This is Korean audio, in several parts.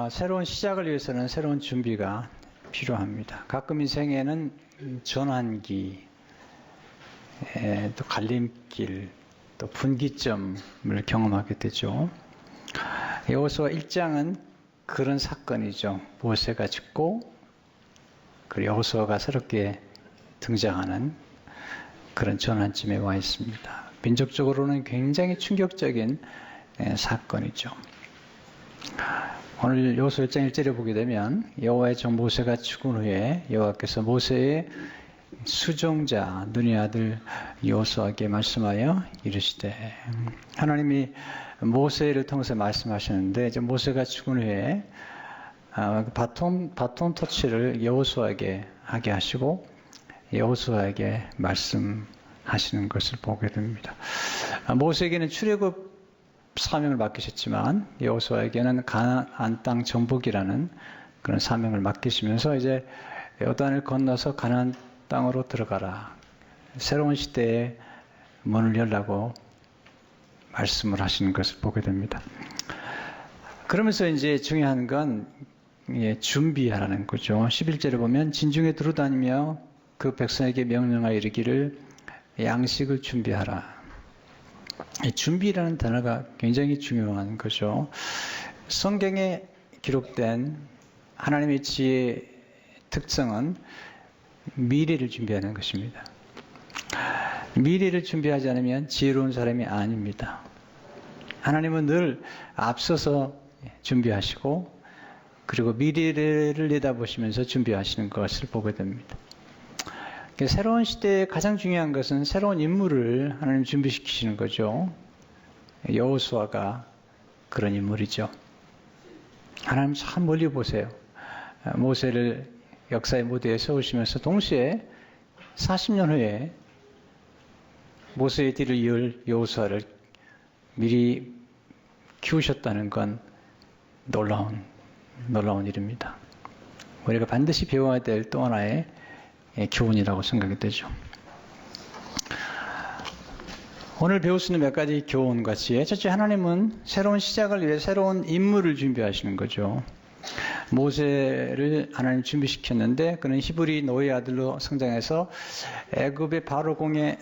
새로운 시작을 위해서는 새로운 준비가 필요합니다. 가끔 인생에는 전환기, 또 갈림길, 또 분기점을 경험하게 되죠. 여호수아 1장은 그런 사건이죠. 모세가 죽고 그리고 여호수아가 새롭게 등장하는 그런 전환점에 와 있습니다. 민족적으로는 굉장히 충격적인 사건이죠. 오늘 여호수아 1장 1절에 보게 되면 여호와의 종 모세가 죽은 후에 여호와께서 모세의 수종자 눈의 아들 여호수아에게 말씀하여 이르시되, 하나님이 모세를 통해서 말씀하시는데 이제 모세가 죽은 후에 바톤 터치를 여호수아에게 하게 하시고 여호수아에게 말씀하시는 것을 보게 됩니다. 모세에게는 출애굽 사명을 맡기셨지만 여호수아에게는 가나안 땅 정복이라는 그런 사명을 맡기시면서 이제 요단을 건너서 가나안 땅으로 들어가라, 새로운 시대에 문을 열라고 말씀을 하시는 것을 보게 됩니다. 그러면서 이제 중요한 건 준비하라는 거죠. 11절에 보면 진중에 두루다니며 그 백성에게 명령하여 이르기를 양식을 준비하라. 준비라는 단어가 굉장히 중요한 거죠. 성경에 기록된 하나님의 지혜의 특성은 미래를 준비하는 것입니다. 미래를 준비하지 않으면 지혜로운 사람이 아닙니다. 하나님은 늘 앞서서 준비하시고 그리고 미래를 내다보시면서 준비하시는 것을 보게 됩니다. 새로운 시대에 가장 중요한 것은 새로운 인물을 하나님 준비시키시는 거죠. 여호수아가 그런 인물이죠. 하나님 참 멀리 보세요. 모세를 역사의 무대에 세우시면서 동시에 40년 후에 모세의 뒤를 이을 여호수아를 미리 키우셨다는 건 놀라운 일입니다. 우리가 반드시 배워야 될 또 하나의 교훈이라고 생각이 되죠. 오늘 배울 수 있는 몇 가지 교훈과 지혜. 첫째, 하나님은 새로운 시작을 위해 새로운 인물을 준비하시는 거죠. 모세를 하나님 준비시켰는데 그는 히브리 노예 아들로 성장해서 애굽의 바로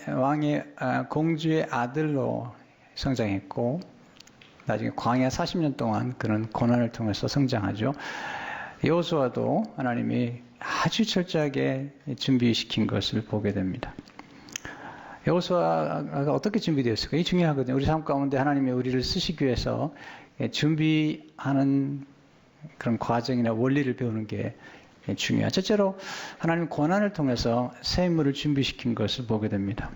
왕의 공주의 아들로 성장했고 나중에 광야 40년 동안 그런 고난을 통해서 성장하죠. 여호수아도 하나님이 아주 철저하게 준비시킨 것을 보게 됩니다. 여호수아가 어떻게 준비되었을까? 이게 중요하거든요. 우리 삶 가운데 하나님이 우리를 쓰시기 위해서 준비하는 그런 과정이나 원리를 배우는 게 중요해요. 첫째로 하나님 고난을 통해서 새 인물을 준비시킨 것을 보게 됩니다.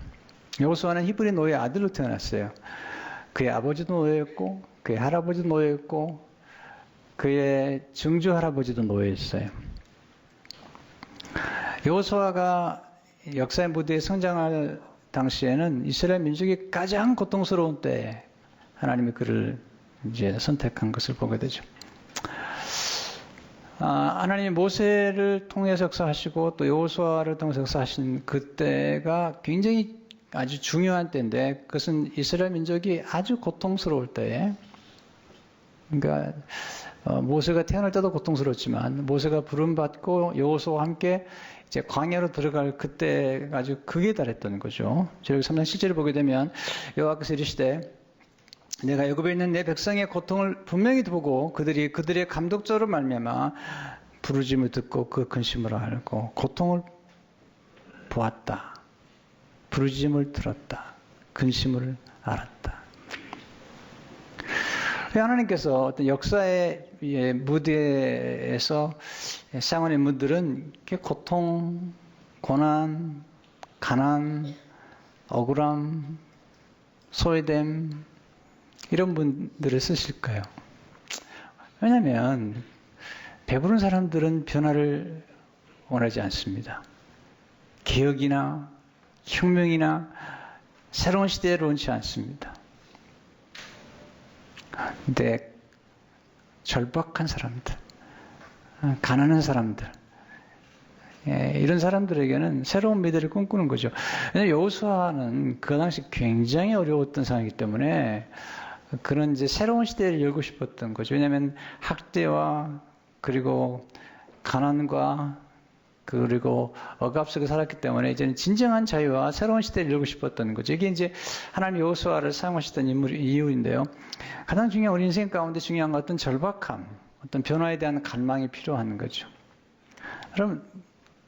여호수아는 히브리 노예 아들로 태어났어요. 그의 아버지도 노예였고 그의 할아버지도 노예였고 그의 증조 할아버지도 노예였어요. 여호수아가 역사의 무대에 성장할 당시에는 이스라엘 민족이 가장 고통스러운 때에 하나님이 그를 이제 선택한 것을 보게 되죠. 하나님이 모세를 통해서 역사하시고 또 여호수아를 통해서 역사하신 그때가 굉장히 아주 중요한 때인데 그것은 이스라엘 민족이 아주 고통스러울 때에, 그러니까 모세가 태어날 때도 고통스럽지만 모세가 부름받고 여호수아와 함께 이제 광야로 들어갈 그때 아주 극에 달했던 거죠. 저희 3장 7절을 보게 되면 여호와께서 이르시되 내가 애굽에 있는 내 백성의 고통을 분명히 보고 그들의 감독자로 말미암아 부르짖음을 듣고 그 근심을 알고 고통을 보았다. 부르짖음을 들었다. 근심을 알았다. 하나님께서 어떤 역사의 무대에서 사용하는 인물들은 고통, 고난, 가난, 억울함, 소외됨 이런 분들을 쓰실까요? 왜냐하면 배부른 사람들은 변화를 원하지 않습니다. 개혁이나 혁명이나 새로운 시대를 원치 않습니다. 근데 절박한 사람들, 가난한 사람들, 이런 사람들에게는 새로운 미래를 꿈꾸는 거죠. 왜냐하면 여호수아는 그 당시 굉장히 어려웠던 상황이기 때문에 그런 이제 새로운 시대를 열고 싶었던 거죠. 왜냐하면 학대와 그리고 가난과 그리고 억압 속에 살았기 때문에 이제는 진정한 자유와 새로운 시대를 열고 싶었던 거죠. 이게 이제 하나님 여호수아를 사용하셨던 이유인데요. 가장 중요한 우리 인생 가운데 중요한 건 어떤 절박함, 어떤 변화에 대한 갈망이 필요한 거죠. 여러분,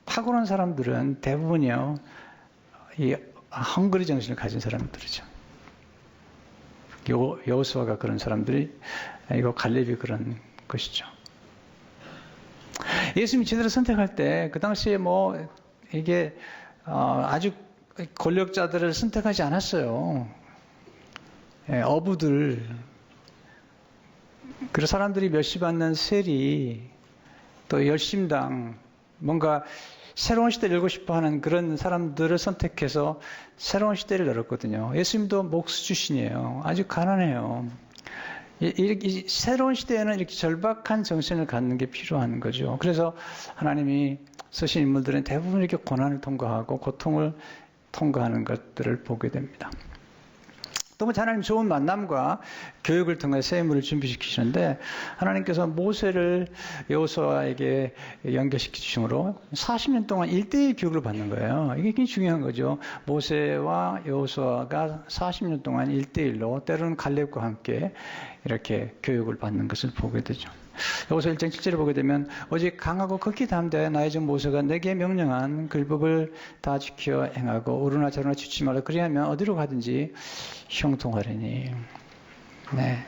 탁월한 사람들은 대부분이요, 이 헝그리 정신을 가진 사람들이죠. 여호수아가 그런 사람들이, 이거 갈렙이 그런 것이죠. 예수님이 제대로 선택할 때 그 당시에 뭐 이게 아주 권력자들을 선택하지 않았어요. 어부들, 그리고 사람들이 멸시받는 세리, 또 열심당, 뭔가 새로운 시대를 열고 싶어하는 그런 사람들을 선택해서 새로운 시대를 열었거든요. 예수님도 목수 출신이에요. 아주 가난해요. 이 새로운 시대에는 이렇게 절박한 정신을 갖는 게 필요한 거죠. 그래서 하나님이 쓰신 인물들은 대부분 이렇게 고난을 통과하고 고통을 통과하는 것들을 보게 됩니다. 또 하나님 좋은 만남과 교육을 통해 새 인물을 준비시키시는데 하나님께서 모세를 여호수아에게 연결시켜 주심으로 40년 동안 1대1 교육을 받는 거예요. 이게 굉장히 중요한 거죠. 모세와 여호수아가 40년 동안 1대1로 때로는 갈렙과 함께 이렇게 교육을 받는 것을 보게 되죠. 여호수아 1장 7절을 보게 되면 오직 강하고 극히 담대하여 나의 종 모세가 내게 명령한 그 율법을 다 지켜 행하고 오르나 저르나 치지 말라 그리하면 어디로 가든지 형통하리니. 네.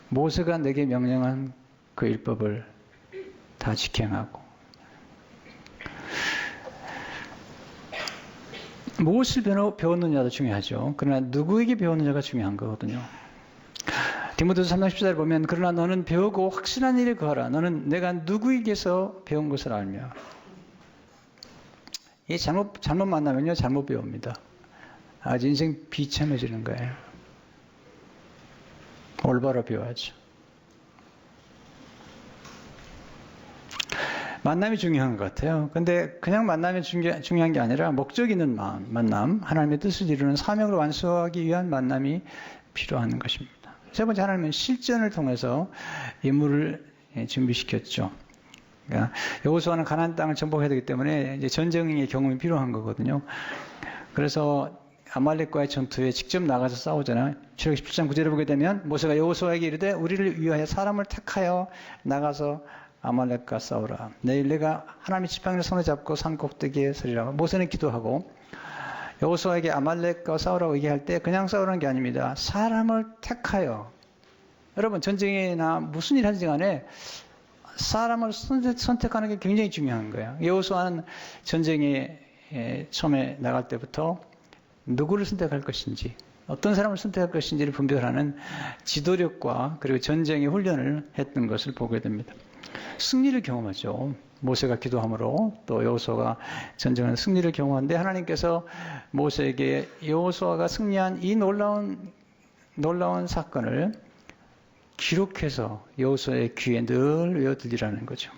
모세가 내게 명령한 그 율법을 다 지켜 행하고 무엇을 배웠느냐도 중요하죠. 그러나 누구에게 배웠느냐가 중요한 거거든요. 디모데후서 3장 14절을 보면 그러나 너는 배우고 확실한 일을 구하라. 너는 내가 누구에게서 배운 것을 알며. 이 잘못 만나면요 잘못 배웁니다. 아주 인생 비참해지는 거예요. 올바로 배워야죠. 만남이 중요한 것 같아요. 근데 그냥 만남이 중요한 게 아니라 목적 있는 만남, 하나님의 뜻을 이루는 사명을 완수하기 위한 만남이 필요한 것입니다. 세 번째, 하나님은 실전을 통해서 인물을 준비시켰죠. 그러니까 여호수아는 가나안 땅을 정복해야 되기 때문에 이제 전쟁의 경험이 필요한 거거든요. 그래서 아말렉과의 전투에 직접 나가서 싸우잖아요. 출애굽기 17장 9절을 보게 되면 모세가 여호수아에게 이르되 우리를 위하여 사람을 택하여 나가서 아말렉과 싸우라. 내일 내가 하나님의 지팡이를 손에 잡고 산 꼭대기에 서리라. 모세는 기도하고 여호수아에게 아말렉과 싸우라고 얘기할 때 그냥 싸우는 게 아닙니다. 사람을 택하여. 여러분 전쟁이나 무슨 일 하든지 간에 사람을 선택하는 게 굉장히 중요한 거예요. 여호수아는 전쟁에 처음에 나갈 때부터 누구를 선택할 것인지 어떤 사람을 선택할 것인지를 분별하는 지도력과 그리고 전쟁의 훈련을 했던 것을 보게 됩니다. 승리를 경험하죠. 모세가 기도함으로 또 여호수아가 전쟁의 승리를 경험하는데 하나님께서 모세에게 여호수아가 승리한 이 놀라운 사건을 기록해서 여호수아의 귀에 늘 외워두리라는 거죠.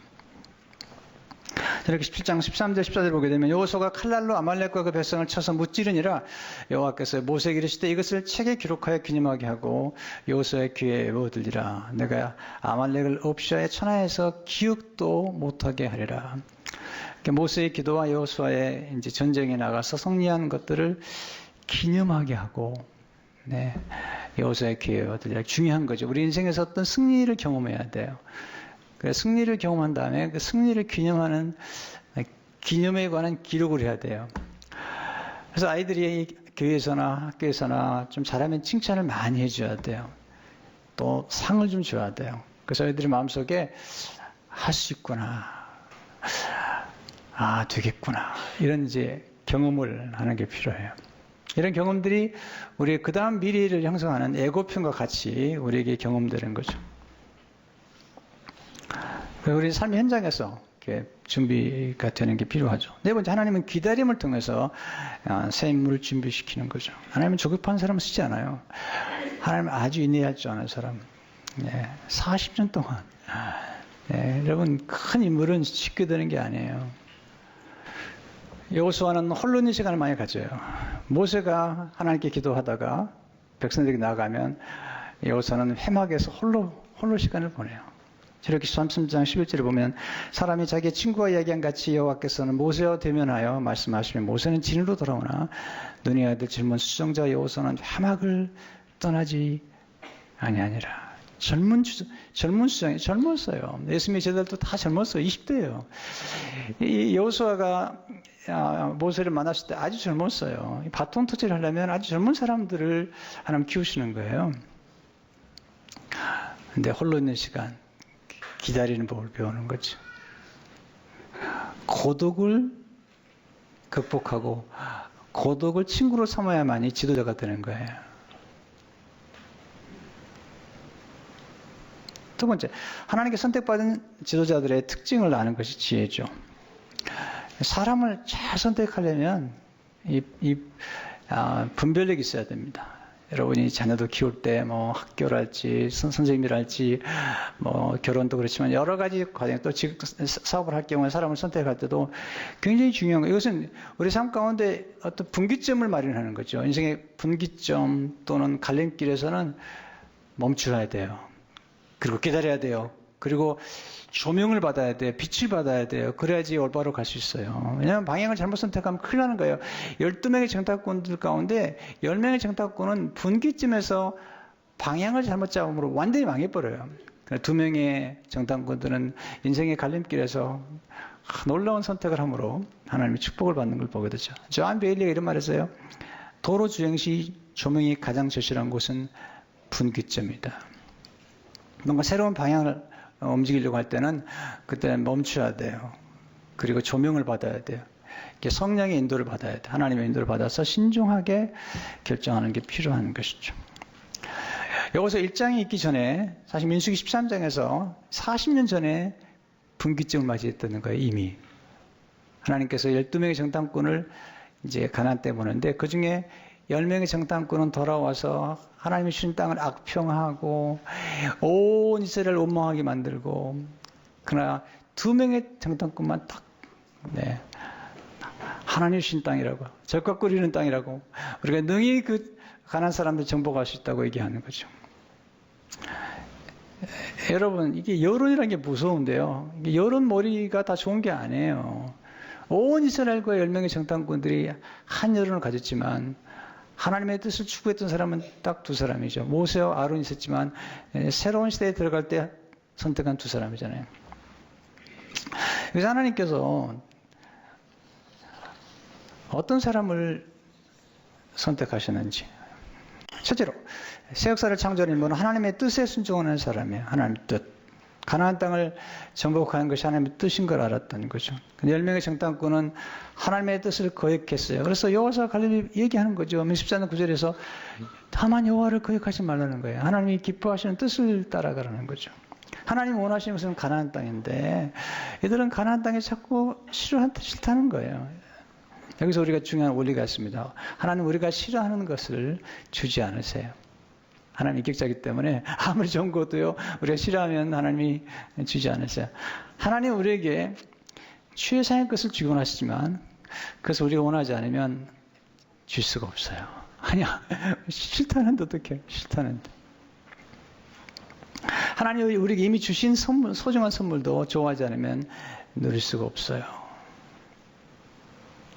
이렇게 17장 13절 14절 보게 되면 여호수아가 칼날로 아말렉과 그 백성을 쳐서 무찌르니라. 여호와께서 모세에게 이르시되 이것을 책에 기록하여 기념하게 하고 여호수아의 귀에 외워두리라. 내가 아말렉을 없이하여 천하에서 기억도 못하게 하리라. 모세의 기도와 여호수아의 이제 전쟁에 나가서 승리한 것들을 기념하게 하고, 네, 여호수아의 귀에 외워두리라. 중요한 거죠. 우리 인생에서 어떤 승리를 경험해야 돼요. 승리를 경험한 다음에 그 승리를 기념하는 기념에 관한 기록을 해야 돼요. 그래서 아이들이 교회에서나 학교에서나 좀 잘하면 칭찬을 많이 해줘야 돼요. 또 상을 좀 줘야 돼요. 그래서 아이들이 마음속에 할 수 있구나, 아 되겠구나 이런 이제 경험을 하는 게 필요해요. 이런 경험들이 우리의 그 다음 미래를 형성하는 예고편과 같이 우리에게 경험되는 거죠. 우리 삶의 현장에서 이렇게 준비가 되는 게 필요하죠. 네 번째, 하나님은 기다림을 통해서 새 인물을 준비시키는 거죠. 하나님은 조급한 사람을 쓰지 않아요. 하나님은 아주 인내할 줄 아는 사람. 네, 40년 동안. 네, 여러분, 큰 인물은 쉽게 되는 게 아니에요. 여호수아는 홀로 있는 시간을 많이 가져요. 모세가 하나님께 기도하다가 백성들이 나가면 여호수아는 회막에서 홀로 시간을 보내요. 이렇게 33장 11절에 보면 사람이 자기의 친구와 이야기한 같이 여호와께서는 모세와 대면하여 말씀하시며 모세는 진으로 돌아오나 눈의 아들 젊은 수정자 여호수아는 회막을 떠나지 아니하니라. 젊은 수장이 젊었어요. 예수님의 제자들도 다 젊었어요. 20대예요. 이 여호수아가 모세를 만났을 때 아주 젊었어요. 바톤 터치를 하려면 아주 젊은 사람들을 하나님 키우시는 거예요. 근데 홀로 있는 시간, 기다리는 법을 배우는 거죠. 고독을 극복하고 고독을 친구로 삼아야만이 지도자가 되는 거예요. 두 번째, 하나님께 선택받은 지도자들의 특징을 아는 것이 지혜죠. 사람을 잘 선택하려면 분별력이 있어야 됩니다. 여러분이 자녀도 키울 때 뭐 학교랄지 선생님이랄지 뭐 결혼도 그렇지만 여러 가지 과정 또 사업을 할 경우에 사람을 선택할 때도 굉장히 중요한 거예요. 이것은 우리 삶 가운데 어떤 분기점을 마련하는 거죠. 인생의 분기점 또는 갈림길에서는 멈춰야 돼요. 그리고 기다려야 돼요. 그리고 조명을 받아야 돼요. 빛을 받아야 돼요. 그래야지 올바로 갈 수 있어요. 왜냐하면 방향을 잘못 선택하면 큰일 나는 거예요. 12명의 정탐꾼들 가운데 10명의 정탐꾼은 분기점에서 방향을 잘못 잡음으로 완전히 망해버려요. 2명의 정탐꾼들은 인생의 갈림길에서 놀라운 선택을 함으로 하나님의 축복을 받는 걸 보게 되죠. 조한 베일리가 이런 말을 했어요. 도로 주행 시 조명이 가장 절실한 곳은 분기점이다. 뭔가 새로운 방향을 움직이려고 할 때는 그때 멈춰야 돼요. 그리고 조명을 받아야 돼요. 성령의 인도를 받아야 돼요. 하나님의 인도를 받아서 신중하게 결정하는 게 필요한 것이죠. 여기서 1장이 있기 전에 사실 민수기 13장에서 40년 전에 분기점을 맞이했다는 거예요. 이미 하나님께서 12명의 정탐꾼을 이제 가나안 때 보는데 그 중에 10명의 정탐꾼은 돌아와서 하나님이 주신 땅을 악평하고 온 이스라엘을 원망하게 만들고 그러나 2명의 정탐꾼만 딱 하나님이 주신 땅이라고 적과 꿀이는 땅이라고 우리가 능히 그 가난한 사람들 정복할 수 있다고 얘기하는 거죠. 여러분 이게 여론이라는 게 무서운데요. 이게 여론 머리가 다 좋은 게 아니에요. 온 이스라엘과 10명의 정탐꾼들이 한 여론을 가졌지만 하나님의 뜻을 추구했던 사람은 딱 2사람이죠. 모세와 아론이 있었지만 새로운 시대에 들어갈 때 선택한 2사람이잖아요. 그래서 하나님께서 어떤 사람을 선택하셨는지 첫째로 새 역사를 창조하는 인물은 하나님의 뜻에 순종하는 사람이에요. 하나님의 뜻. 가나안 땅을 정복하는 것이 하나님의 뜻인 걸 알았던 거죠. 10명의 정탐꾼은 하나님의 뜻을 거역했어요. 그래서 여호와서 갈렙이 얘기하는 거죠. 14장 9절에서 다만 여호와를 거역하지 말라는 거예요. 하나님이 기뻐하시는 뜻을 따라가라는 거죠. 하나님이 원하시는 것은 가나안 땅인데 이들은 가나안 땅에 자꾸 싫다는 거예요. 여기서 우리가 중요한 원리가 있습니다. 하나님 우리가 싫어하는 것을 주지 않으세요. 하나님 인격자이기 때문에 아무리 좋은 것도요 우리가 싫어하면 하나님이 주지 않으세요. 하나님 우리에게 최상의 것을 주곤 하시지만 그것을 우리가 원하지 않으면 줄 수가 없어요. 아니야 싫다는데 어떡해. 싫다는데 하나님 우리에게 이미 주신 선물, 소중한 선물도 좋아하지 않으면 누릴 수가 없어요.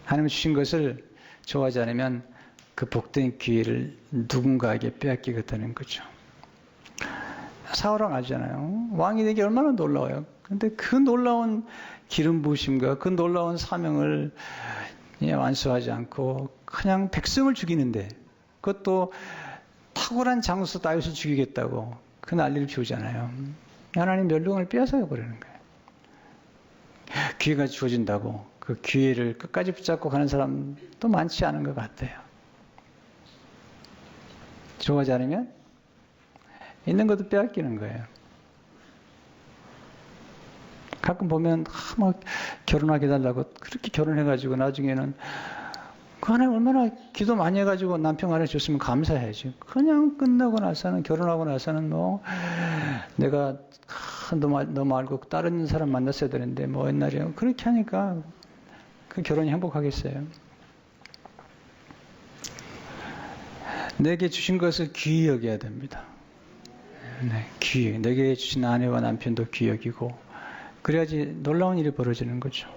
하나님이 주신 것을 좋아하지 않으면 그 복된 기회를 누군가에게 빼앗기게 되는 거죠. 사울왕 알잖아요. 왕이 되기 얼마나 놀라워요. 그런데 그 놀라운 기름 부으심과 그 놀라운 사명을 완수하지 않고 그냥 백성을 죽이는데 그것도 탁월한 장수 다윗을 죽이겠다고 그 난리를 피우잖아요. 하나님 멸망을 빼앗아 버리는 거예요. 기회가 주어진다고 그 기회를 끝까지 붙잡고 가는 사람도 많지 않은 것 같아요. 좋아하지 않으면 있는 것도 빼앗기는 거예요. 가끔 보면 막 결혼하게 해달라고 그렇게 결혼해가지고 나중에는 그 안에 얼마나 기도 많이 해가지고 남편 안에 줬으면 감사해야지. 그냥 끝나고 나서는 결혼하고 나서는 뭐 내가 너 말고 다른 사람 만났어야 되는데 뭐 옛날에 그렇게 하니까 그 결혼이 행복하겠어요. 내게 주신 것을 귀히 여겨야 됩니다. 네, 귀히. 내게 주신 아내와 남편도 귀히 여기고 그래야지 놀라운 일이 벌어지는 거죠.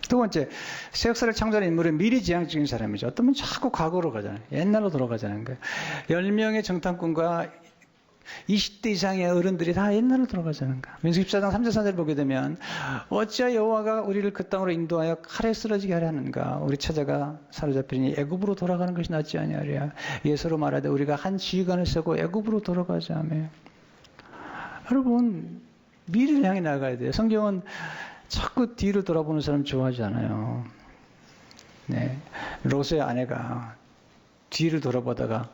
두 번째, 새 역사를 창조하는 인물은 미래지향적인 사람이죠. 어떤 분은 자꾸 과거로 가잖아요. 옛날로 돌아가자는 거예요. 10명의 정탐꾼과 20대 이상의 어른들이 다 옛날로 돌아가자는 거야. 민수기 14장 3절 4절 보게 되면 어찌하여 여호와가 우리를 그 땅으로 인도하여 칼에 쓰러지게 하려 하는가. 우리 처자가 사로잡히니 애굽으로 돌아가는 것이 낫지 아니하랴. 예서로 말하되 우리가 한 지휘관을 세고 애굽으로 돌아가자며. 여러분, 미래를 향해 나가야 돼요. 성경은 자꾸 뒤를 돌아보는 사람 좋아하지 않아요. 네, 롯의 아내가 뒤를 돌아보다가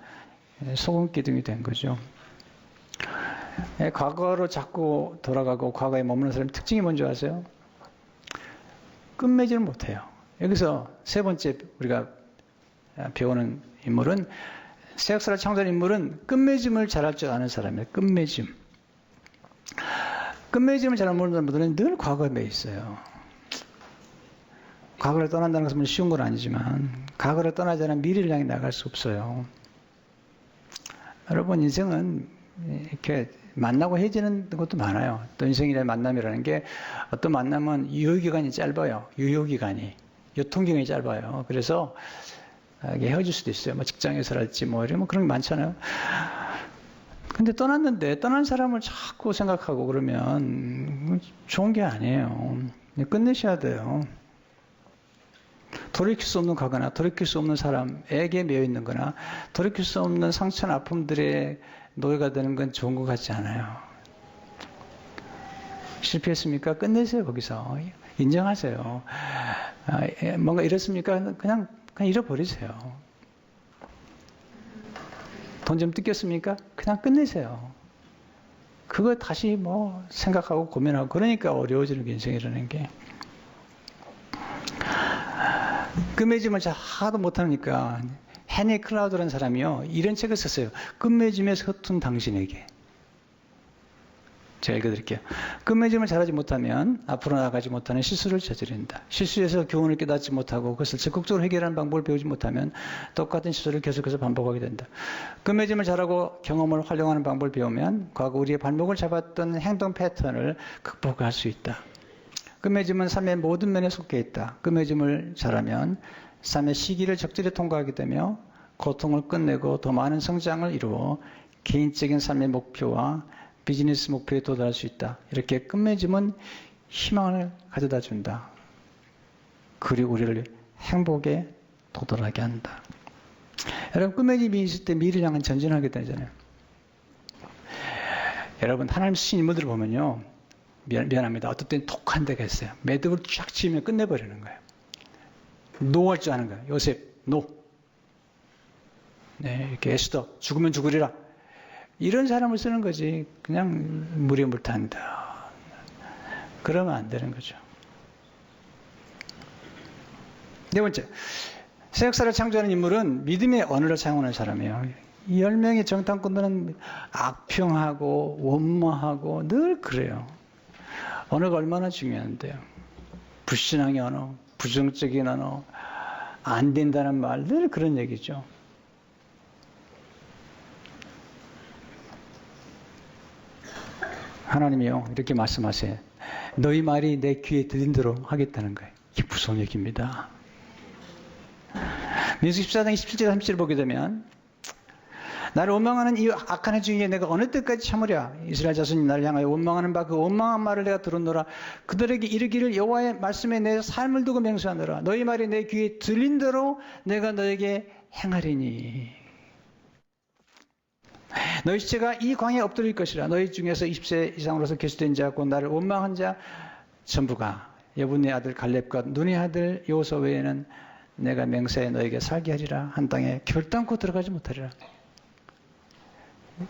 소금 기둥이 된 거죠. 네, 과거로 자꾸 돌아가고 과거에 머무는 사람 특징이 뭔지 아세요? 끝맺지를 못해요. 여기서 세 번째 우리가 배우는 인물은, 새 역사를 창조한 인물은 끝맺음을 잘할 줄 아는 사람이에요. 끝맺음. 끝맺음을 잘 모르는 분들은 늘 과거에 매 있어요. 과거를 떠난다는 것은 쉬운 건 아니지만 과거를 떠나지 않으면 미래를 향해 나갈 수 없어요. 여러분, 인생은 이렇게 만나고 헤어지는 것도 많아요. 또 인생이라는 만남이라는 게 어떤 만남은 유효기간이 짧아요. 유효기간이. 유통기간이 짧아요. 그래서 이게 헤어질 수도 있어요. 뭐 직장에서랄지 이런 그런 게 많잖아요. 근데 떠났는데 떠난 사람을 자꾸 생각하고 그러면 좋은 게 아니에요. 끝내셔야 돼요. 돌이킬 수 없는 과거나 돌이킬 수 없는 사람에게 매여 있는 거나 돌이킬 수 없는 상처나 아픔들의 노예가 되는 건 좋은 것 같지 않아요. 실패했습니까? 끝내세요. 거기서 인정하세요. 뭔가 이랬습니까? 그냥 잃어버리세요. 돈 좀 뜯겼습니까? 그냥 끝내세요. 그거 다시 생각하고 고민하고 그러니까 어려워지는 게 인생이라는 게. 끝맺음을 하도 못하니까 헤니 클라우드라는 사람이요, 이런 책을 썼어요. 끝맺음에 서툰 당신에게. 제가 읽어드릴게요. 끝맺음을 잘하지 못하면 앞으로 나가지 못하는 실수를 저지른다. 실수에서 교훈을 깨닫지 못하고 그것을 적극적으로 해결하는 방법을 배우지 못하면 똑같은 실수를 계속해서 반복하게 된다. 끝맺음을 잘하고 경험을 활용하는 방법을 배우면 과거 우리의 발목을 잡았던 행동 패턴을 극복할 수 있다. 끝맺음은 삶의 모든 면에 속해 있다. 끝맺음을 잘하면 삶의 시기를 적절히 통과하게 되며 고통을 끝내고 더 많은 성장을 이루어 개인적인 삶의 목표와 비즈니스 목표에 도달할 수 있다. 이렇게 끝맺음은 희망을 가져다 준다. 그리고 우리를 행복에 도달하게 한다. 여러분, 끝맺음이 있을 때 미래를 향한 전진하게 되잖아요. 여러분, 하나님 쓰신 인물들을 보면요, 미안합니다. 어떨 땐 독한 데가 있어요. 매듭을 쫙 치면 끝내버리는 거예요. 노할 줄 아는 거예요. 요셉, 노. 네, 이렇게 에스더, 죽으면 죽으리라. 이런 사람을 쓰는 거지. 그냥 물에 물 탄다. 그러면 안 되는 거죠. 네 번째, 새 역사를 창조하는 인물은 믿음의 언어를 사용하는 사람이에요. 이 10명의 정탐꾼들은 악평하고 원망하고 늘 그래요. 언어가 얼마나 중요한데요. 불신앙의 언어, 부정적인 언어, 안 된다는 말, 늘 그런 얘기죠. 하나님이요, 이렇게 말씀하세요. 너희 말이 내 귀에 들린 대로 하겠다는 거예요. 이게 무서운 얘기입니다. 민수기 14장 27절 30절 보게 되면, 나를 원망하는 이 악한 해 중에 내가 어느 때까지 참으랴. 이스라엘 자손이 나를 향하여 원망하는 바 그 원망한 말을 내가 들었노라. 그들에게 이르기를 여호와의 말씀에 내 삶을 두고 맹세하노라. 너희 말이 내 귀에 들린 대로 내가 너에게 행하리니. 너희 시체가 이 광야에 엎드릴 것이라. 너희 중에서 20세 이상으로서 계수된 자 곧 나를 원망한 자 전부가 여분의 아들 갈렙과 눈의 아들 여호수아 외에는 내가 맹세해 너에게 살게 하리라. 한 땅에 결단코 들어가지 못하리라.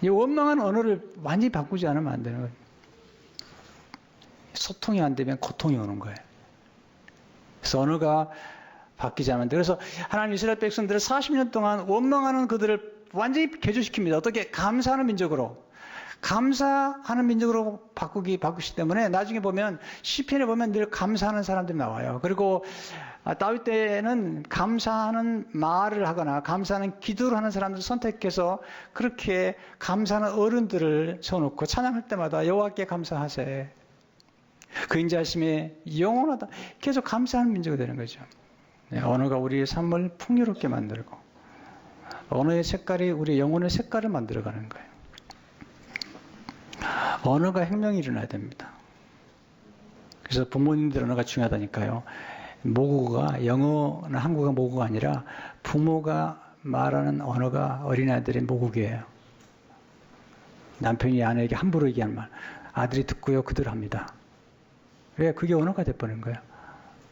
이 원망한 언어를 완전히 바꾸지 않으면 안 되는 거예요. 소통이 안 되면 고통이 오는 거예요. 그래서 언어가 바뀌지 않으면 돼요. 그래서 하나님 이스라엘 백성들을 40년 동안 원망하는 그들을 완전히 개조시킵니다. 어떻게? 감사하는 민족으로. 감사하는 민족으로 바꾸시기 때문에 나중에 보면 시편에 보면 늘 감사하는 사람들이 나와요. 그리고 다윗 때는 감사하는 말을 하거나 감사하는 기도를 하는 사람들을 선택해서 그렇게 감사하는 어른들을 세워놓고 찬양할 때마다 여호와께 감사하세. 그 인자하심에 영원하다. 계속 감사하는 민족이 되는 거죠. 네, 언어가 우리의 삶을 풍요롭게 만들고 언어의 색깔이 우리의 영혼의 색깔을 만들어가는 거예요. 언어가 혁명이 일어나야 됩니다. 그래서 부모님들 언어가 중요하다니까요. 모국어가 영어나 한국어 모국어가 아니라 부모가 말하는 언어가 어린아이들의 모국이에요. 남편이 아내에게 함부로 얘기하는 말 아들이 듣고요 그대로 합니다. 왜? 그게 언어가 돼버린 거예요.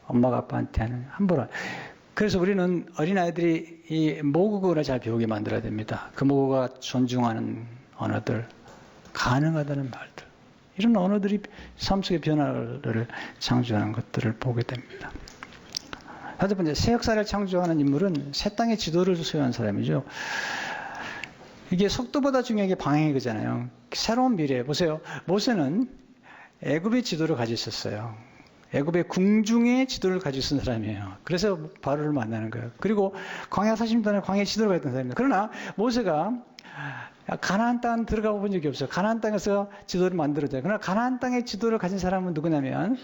엄마가 아빠한테 하는 함부로. 그래서 우리는 어린아이들이 이 모국어를 잘 배우게 만들어야 됩니다. 그 모국어가 존중하는 언어들, 가능하다는 말들, 이런 언어들이 삶 속의 변화를 창조하는 것들을 보게 됩니다. 다섯 번째, 새 역사를 창조하는 인물은 새 땅의 지도를 소유한 사람이죠. 이게 속도보다 중요한 게 방향이 거잖아요. 새로운 미래. 보세요. 모세는 애굽의 지도를 가지고 있었어요. 애굽의 궁중의 지도를 가지고 있는 사람이에요. 그래서 바로를 만나는 거예요. 그리고 광야 40년 동안 광야 지도를 가졌던 사람입니다. 그러나 모세가 가나안 땅 들어가 본 적이 없어요. 가나안 땅에서 지도를 만들어줘요. 그러나 가나안 땅의 지도를 가진 사람은 누구냐면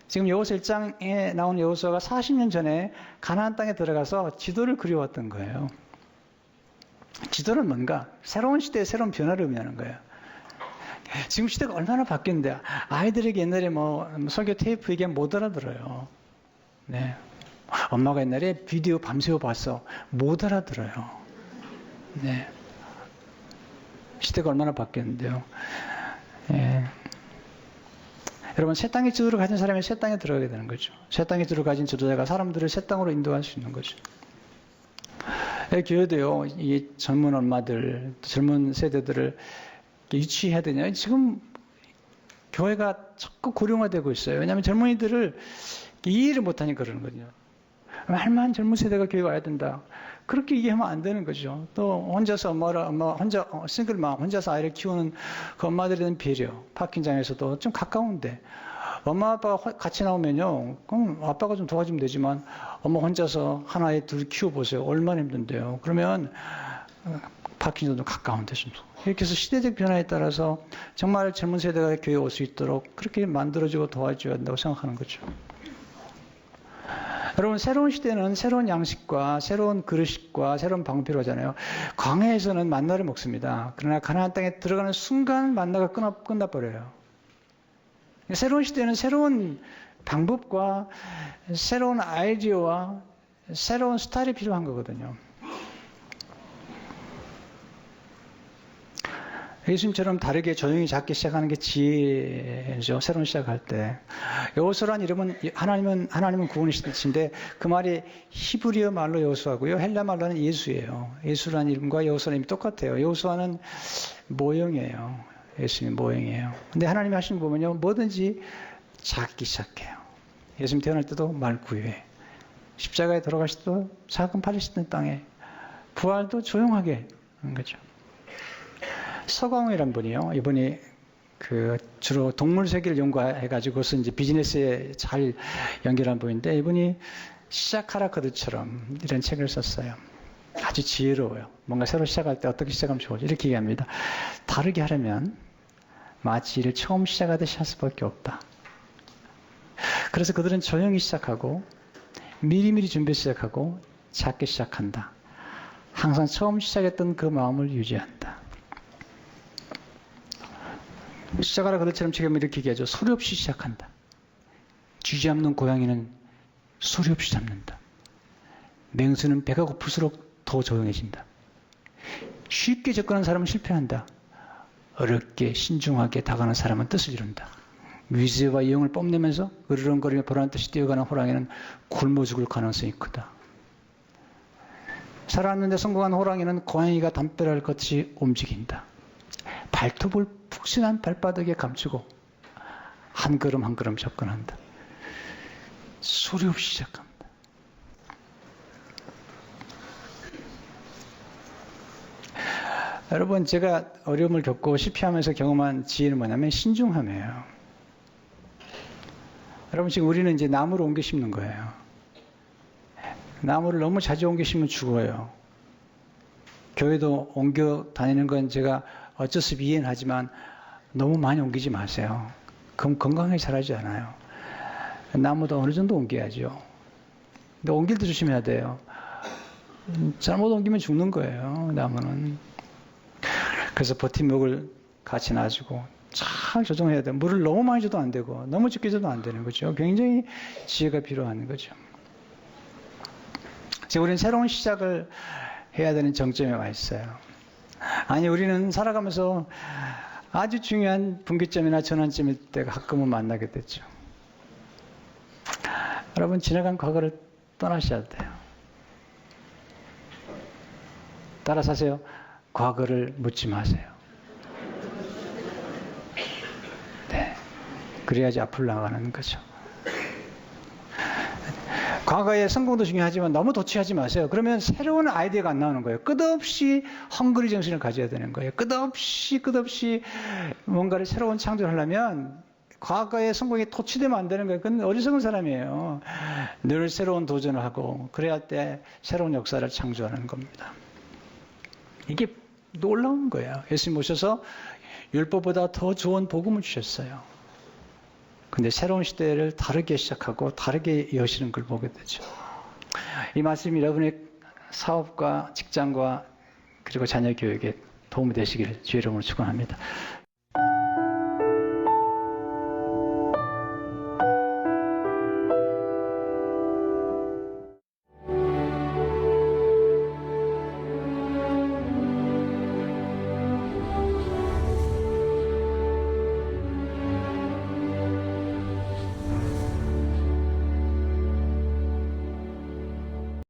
지금 여호수아 1장에 나오는 여호수아가 40년 전에 가나안 땅에 들어가서 지도를 그려왔던 거예요. 지도는 뭔가? 새로운 시대에 새로운 변화를 의미하는 거예요. 지금 시대가 얼마나 바뀌었는데 아이들에게 옛날에 뭐 설교 테이프 얘기하면 못 알아들어요. 네. 엄마가 옛날에 비디오 밤새워 봤어. 못 알아들어요. 네. 시대가 얼마나 바뀌었는데요. 예. 여러분, 새 땅의 지도를 가진 사람이 새 땅에 들어가게 되는 거죠. 새 땅의 지도를 가진 지도자가 사람들을 새 땅으로 인도할 수 있는 거죠. 교회도요, 이 젊은 엄마들, 젊은 세대들을 유치해야 되냐. 지금 교회가 자꾸 고령화되고 있어요. 왜냐하면 젊은이들을 이해를 못하니까 그러는 거죠. 말만 젊은 세대가 교회 와야 된다. 그렇게 얘기하면 안 되는 거죠. 또 혼자서 싱글맘, 혼자서 아이를 키우는 그 엄마들에 대한 배려. 파킹장에서도 좀 가까운데 엄마 아빠가 같이 나오면요, 그럼 아빠가 좀 도와주면 되지만 엄마 혼자서 하나에 둘 키워보세요. 얼마나 힘든데요. 그러면 파킹장도 가까운데 좀. 이렇게 해서 시대적 변화에 따라서 정말 젊은 세대가 교회에 올 수 있도록 그렇게 만들어주고 도와줘야 한다고 생각하는 거죠. 여러분, 새로운 시대는 새로운 양식과 새로운 그릇과 새로운 방법이 필요하잖아요. 광야에서는 만나를 먹습니다. 그러나 가나안 땅에 들어가는 순간 만나가 끝나버려요. 새로운 시대는 새로운 방법과 새로운 아이디어와 새로운 스타일이 필요한 거거든요. 예수님처럼 다르게 조용히 작게 시작하는 게 지혜죠. 새로운 시작할 때. 여호수아라는 이름은 하나님은 구원이신데 그 말이 히브리어 말로 여호수아고요. 헬라 말로는 예수예요. 예수라는 이름과 여호수아는 이름이 똑같아요. 여호수아는 모형이에요. 예수님 모형이에요. 근데 하나님이 하시는 거 보면요, 뭐든지 작기 시작해요. 예수님 태어날 때도 말구유에, 십자가에 돌아가실 때도 작은 팔레스타인 땅에, 부활도 조용하게 하는 거죠. 서광호이란 분이요. 이분이 주로 동물 세계를 연구해가지고서 이제 비즈니스에 잘 연결한 분인데, 이분이 시작하라 그들처럼 이런 책을 썼어요. 아주 지혜로워요. 뭔가 새로 시작할 때 어떻게 시작하면 좋을지 이렇게 얘기합니다. 다르게 하려면 마치 일을 처음 시작하듯이 할 수밖에 없다. 그래서 그들은 조용히 시작하고 미리미리 준비 시작하고 작게 시작한다. 항상 처음 시작했던 그 마음을 유지한다. 시작하라 그들처럼 지금 이렇게 얘기하죠. 소리 없이 시작한다. 쥐 잡는 고양이는 소리 없이 잡는다. 맹수는 배가 고플수록 더 조용해진다. 쉽게 접근하는 사람은 실패한다. 어렵게 신중하게 다가가는 사람은 뜻을 이룬다. 위세와 이용을 뽐내면서 으르렁거리며 보라는 뜻이 뛰어가는 호랑이는 굶어 죽을 가능성이 크다. 살아왔는데 성공한 호랑이는 고양이가 담벼락을 걷듯이 움직인다. 발톱을 푹신한 발바닥에 감추고 한 걸음 한 걸음 접근한다. 소리 없이 시작합니다. 여러분, 제가 어려움을 겪고 실패하면서 경험한 지혜는 뭐냐면 신중함이에요. 여러분, 지금 우리는 이제 나무로 옮겨 심는 거예요. 나무를 너무 자주 옮기시면 죽어요. 교회도 옮겨 다니는 건 제가 어쩔 수 없이 이해는 하지만 너무 많이 옮기지 마세요. 그럼 건강하게 자라지 않아요. 나무도 어느 정도 옮겨야죠. 근데 옮길 때 조심해야 돼요. 잘못 옮기면 죽는 거예요, 나무는. 그래서 버팀목을 같이 놔주고 잘 조정해야 돼요. 물을 너무 많이 줘도 안 되고 너무 적게 줘도 안 되는 거죠. 굉장히 지혜가 필요한 거죠. 지금 우리는 새로운 시작을 해야 되는 정점에 와 있어요. 아니, 우리는 살아가면서 아주 중요한 분기점이나 전환점일 때가 가끔은 만나게 되죠. 여러분, 지나간 과거를 떠나셔야 돼요. 따라서 하세요. 과거를 묻지 마세요. 네. 그래야지 앞으로 나가는 거죠. 과거의 성공도 중요하지만 너무 도취하지 마세요. 그러면 새로운 아이디어가 안 나오는 거예요. 끝없이 헝그리 정신을 가져야 되는 거예요. 끝없이 뭔가를 새로운 창조를 하려면 과거의 성공이 토취되면 안 되는 거예요. 그건 어리석은 사람이에요. 늘 새로운 도전을 하고 그래야 때 새로운 역사를 창조하는 겁니다. 이게 놀라운 거예요. 예수님 오셔서 율법보다 더 좋은 복음을 주셨어요. 근데 새로운 시대를 다르게 시작하고 다르게 여시는 걸 보게 되죠. 이 말씀이 여러분의 사업과 직장과 그리고 자녀 교육에 도움이 되시기를 주의 이름으로 축원합니다.